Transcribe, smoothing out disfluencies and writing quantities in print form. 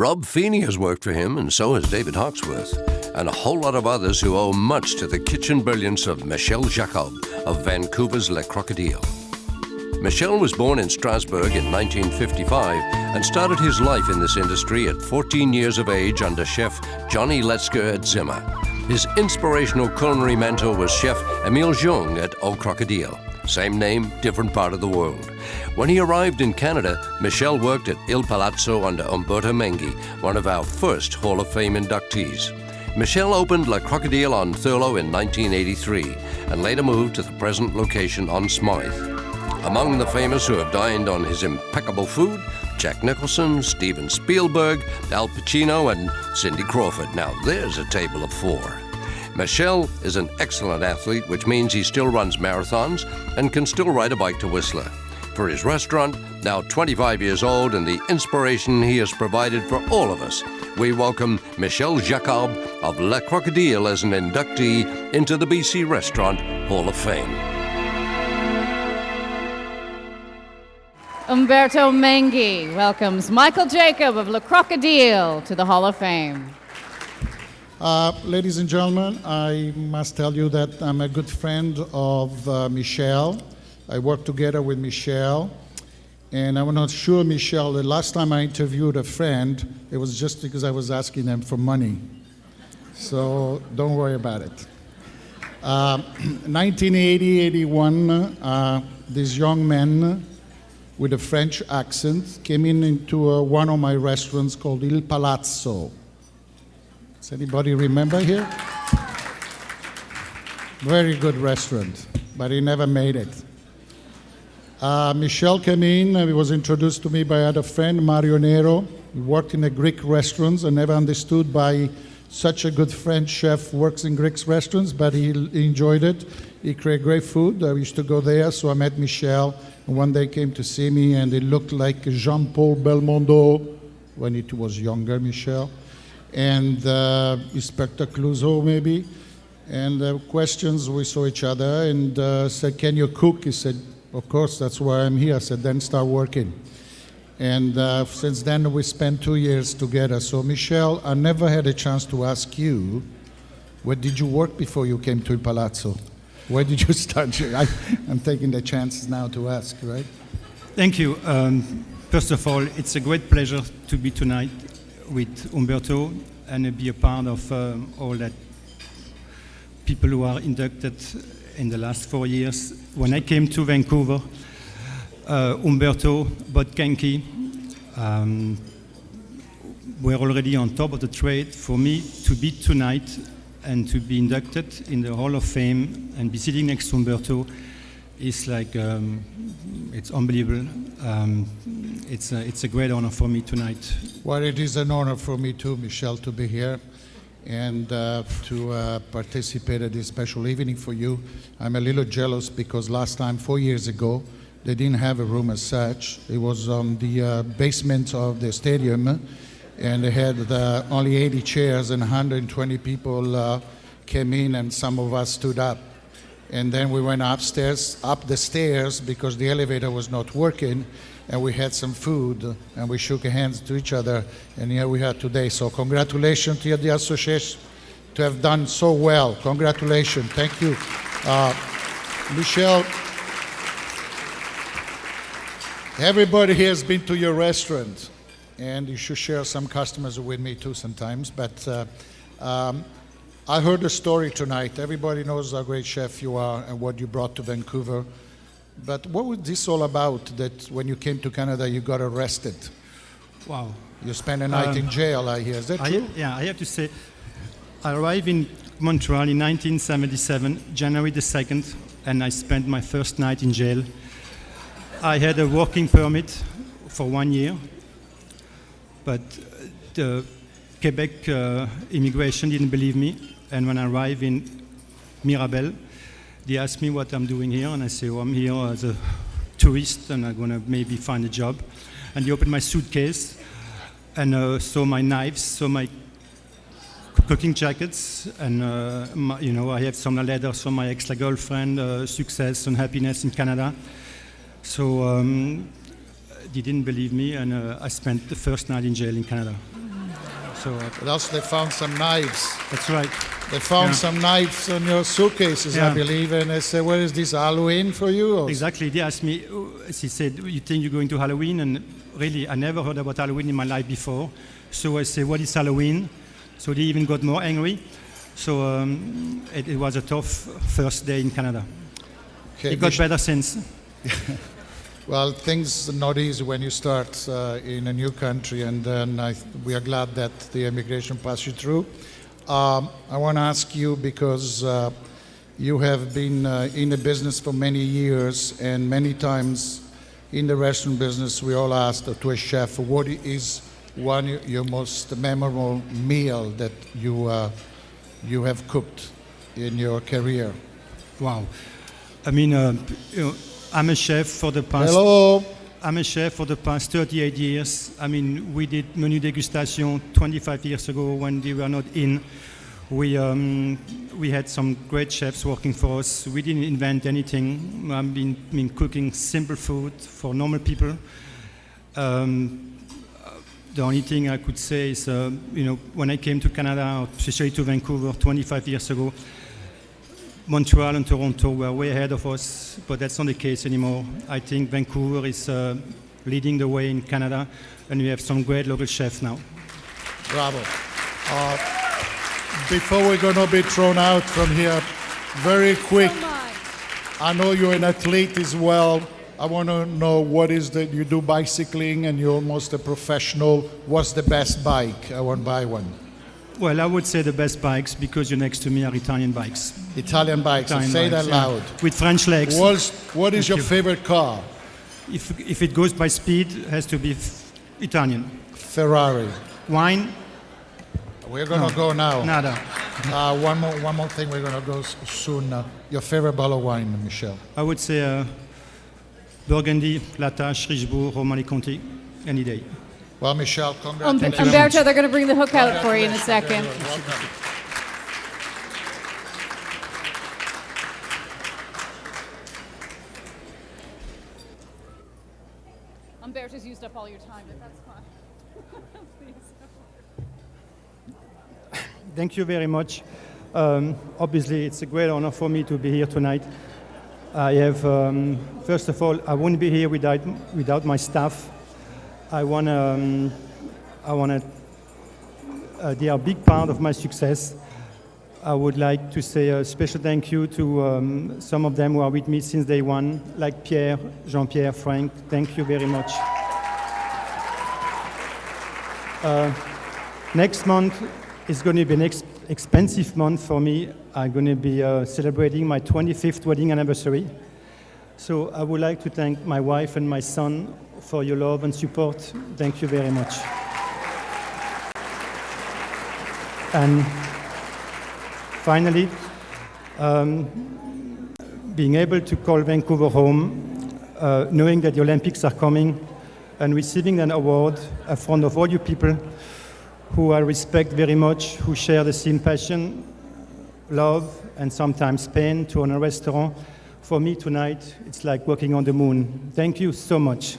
Rob Feeney has worked for him, and so has David Hawksworth, and a whole lot of others who owe much to the kitchen brilliance of Michel Jacob of Vancouver's Le Crocodile. Michel was born in Strasbourg in 1955 and started his life in this industry at 14 years of age under chef Johnny Letzker at Zimmer. His inspirational culinary mentor was chef Émile Jung at Au Crocodile. Same name, different part of the world. When he arrived in Canada, Michel worked at Il Palazzo under Umberto Menghi, one of our first Hall of Fame inductees. Michel opened Le Crocodile on Thurlow in 1983 and later moved to the present location on Smythe. Among the famous who have dined on his impeccable food, Jack Nicholson, Steven Spielberg, Al Pacino, and Cindy Crawford. Now there's a table of four. Michel is an excellent athlete, which means he still runs marathons and can still ride a bike to Whistler. For his restaurant, now 25 years old, and the inspiration he has provided for all of us, we welcome Michel Jacob of Le Crocodile as an inductee into the BC Restaurant Hall of Fame. Umberto Menghi welcomes Michel Jacob of Le Crocodile to the Hall of Fame. Ladies and gentlemen, I must tell you that I'm a good friend of Michel. I work together with Michel, and I'm not sure, Michel, the last time I interviewed a friend, it was just because I was asking them for money. So don't worry about it. 1980-81, this young man with a French accent came into one of my restaurants called Il Palazzo. Does anybody remember here? Very good restaurant, but he never made it. Michel came in, he was introduced to me by other friend, Mario Nero. He worked in the Greek restaurants. I never understood why such a good French chef works in Greek restaurants, but he enjoyed it. He created great food. I used to go there, so I met Michel. And one day came to see me, and he looked like Jean-Paul Belmondo when he was younger, Michel. And Inspector Clouseau, maybe. And questions, we saw each other, and said, "Can you cook?" He said, "Of course, that's why I'm here." I said, "Then start working." And since then, we spent 2 years together. So, Michel, I never had a chance to ask you, where did you work before you came to Il Palazzo? Where did you start? I'm taking the chances now to ask, right? Thank you. First of all, it's a great pleasure to be tonight with Umberto and be a part of all that people who are inducted in the last 4 years. When I came to Vancouver, Umberto, Bud Kenke were already on top of the trade. For me to be tonight and to be inducted in the Hall of Fame and be sitting next to Umberto is like, it's unbelievable. It's a great honor for me tonight. Well, it is an honor for me too, Michel, to be here and to participate at this special evening for you. I'm a little jealous because last time, 4 years ago, they didn't have a room as such. It was on the basement of the stadium, and they had only 80 chairs, and 120 people came in, and some of us stood up. And then we went upstairs, up the stairs, because the elevator was not working, and we had some food, and we shook hands to each other, and here we are today. So congratulations to the association to have done so well. Congratulations. Thank you. Michel, everybody here has been to your restaurant, and you should share some customers with me too sometimes, but I heard a story tonight. Everybody knows how great chef you are and what you brought to Vancouver. But what was this all about, that when you came to Canada, you got arrested? Wow. You spent a night in jail, I hear. Is that true? I have to say, I arrived in Montreal in 1977, January the 2nd, and I spent my first night in jail. I had a working permit for 1 year, but the Quebec immigration didn't believe me, and when I arrived in Mirabel, they asked me what I'm doing here, and I say, I'm here as a tourist, and I'm gonna maybe find a job. And they opened my suitcase, and saw my knives, saw my cooking jackets, and I have some letters from my ex-girlfriend, success and happiness in Canada. So they didn't believe me, and I spent the first night in jail in Canada. So But also they found some knives. that's right. They found some knives on your suitcases, I Yeah. believe, and they said, "Where is this Halloween for you?" Or Exactly. They asked me, she said, you think you're going to Halloween? And really, I never heard about Halloween in my life before. So I said, what is Halloween? So they even got more angry. So it was a tough first day in Canada. Okay, It got better since. well, things are not easy when you start in a new country, and then we are glad that the immigration passed you through. I want to ask you because you have been in the business for many years, and many times in the restaurant business, we all ask to a chef, what is your most memorable meal that you have cooked in your career? Wow. I mean, I'm a chef for the past... Hello. I'm a chef for the past 38 years. I mean, we did menu degustation 25 years ago when they were not in. We had some great chefs working for us. We didn't invent anything. I've been cooking simple food for normal people. The only thing I could say is, when I came to Canada, especially to Vancouver 25 years ago, Montreal and Toronto were way ahead of us, but that's not the case anymore. I think Vancouver is leading the way in Canada, and we have some great local chefs now. Bravo. Before we're going to be thrown out from here, very quick, I know you're an athlete as well. I want to know what is that you do bicycling and you're almost a professional. What's the best bike? I want to buy one. Well, I would say the best bikes, because you're next to me, are Italian bikes. Italian bikes. Italian Say bikes, that loud. With French legs. What is your favorite car? If it goes by speed, it has to be Italian. Ferrari. Wine? We're going to go now. Nada. One more thing. We're going to go soon. Your favorite bottle of wine, Michel? I would say Burgundy, Latache, Richebourg, Romanée Conti, any day. Well, Michel, congratulations. Umberto, they're going to bring the hook out for you in a second. Welcome. Umberto's used up all your time, but that's fine. Please. Thank you very much. Obviously, it's a great honor for me to be here tonight. I have, first of all, I wouldn't be here without my staff. They are a big part of my success. I would like to say a special thank you to some of them who are with me since day one, like Pierre, Jean-Pierre, Frank. Thank you very much. Next month is going to be an expensive month for me. I'm going to be celebrating my 25th wedding anniversary. So I would like to thank my wife and my son for your love and support. Thank you very much. And finally, being able to call Vancouver home, knowing that the Olympics are coming, and receiving an award in front of all you people who I respect very much, who share the same passion, love, and sometimes pain to own a restaurant. For me tonight, it's like walking on the moon. Thank you so much.